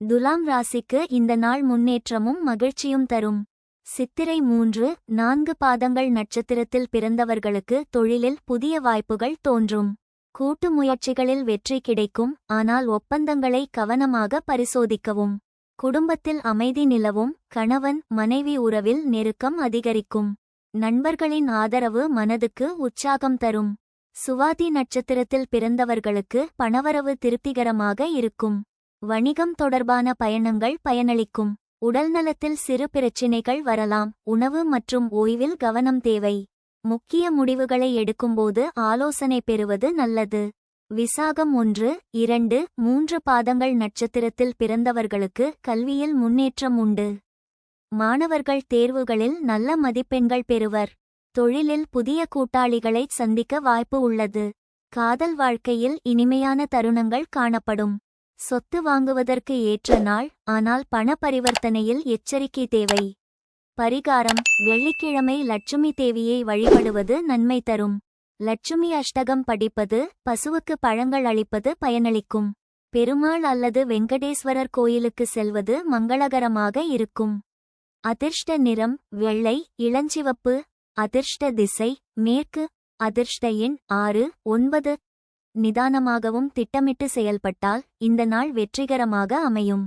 துலாம் ராசிக்கு இந்த நாள் முன்னேற்றமும் மகிழ்ச்சியும் தரும். சித்திரை 3-4 பாதங்கள் நட்சத்திரத்தில் பிறந்தவர்களுக்கு தொழிலில் புதிய வாய்ப்புகள் தோன்றும். கூட்டு முயற்சிகளில் வெற்றி கிடைக்கும், ஆனால் ஒப்பந்தங்களை கவனமாக பரிசோதிக்கவும். குடும்பத்தில் அமைதி நிலவும், கணவன் மனைவி உறவில் நெருக்கம் அதிகரிக்கும். நண்பர்களின் ஆதரவு மனதுக்கு உற்சாகம் தரும். சுவாதி நட்சத்திரத்தில் பிறந்தவர்களுக்கு பணவரவு திருப்திகரமாக இருக்கும். வணிகம் தொடர்பான பயணங்கள் பயனளிக்கும். உடல்நலத்தில் சிறு பிரச்சினைகள் வரலாம். உணவு மற்றும் ஓய்வில் கவனம் தேவை. முக்கிய முடிவுகளை எடுக்கும்போது ஆலோசனை பெறுவது நல்லது. விசாகம் 1-2-3 பாதங்கள் நட்சத்திரத்தில் பிறந்தவர்களுக்கு கல்வியில் முன்னேற்றம் உண்டு. மாணவர்கள் தேர்வுகளில் நல்ல மதிப்பெண்கள் பெறுவர். தொழிலில் புதிய கூட்டாளிகளை சந்திக்க வாய்ப்பு உள்ளது. காதல் வாழ்க்கையில் இனிமையான தருணங்கள் காணப்படும். சொத்து வாங்குவதற்கு ஏற்ற நாள், ஆனால் பண பரிவர்த்தனையில் எச்சரிக்கை தேவை. பரிகாரம்: வெள்ளிக்கிழமை லட்சுமி தேவியை வழிபடுவது நன்மை தரும். லட்சுமி அஷ்டகம் படிப்பது, பசுவுக்கு பழங்கள் அளிப்பது பயனளிக்கும். பெருமாள் அல்லது வெங்கடேஸ்வரர் கோயிலுக்கு செல்வது மங்களகரமாக இருக்கும். அதிர்ஷ்ட நிறம் வெள்ளை, இளஞ்சிவப்பு. அதிர்ஷ்ட திசை மேற்கு. அதிர்ஷ்ட எண் 6-9. நிதானமாகவும் திட்டமிட்டு செயல்பட்டால் இந்த நாள் வெற்றிகரமாக அமையும்.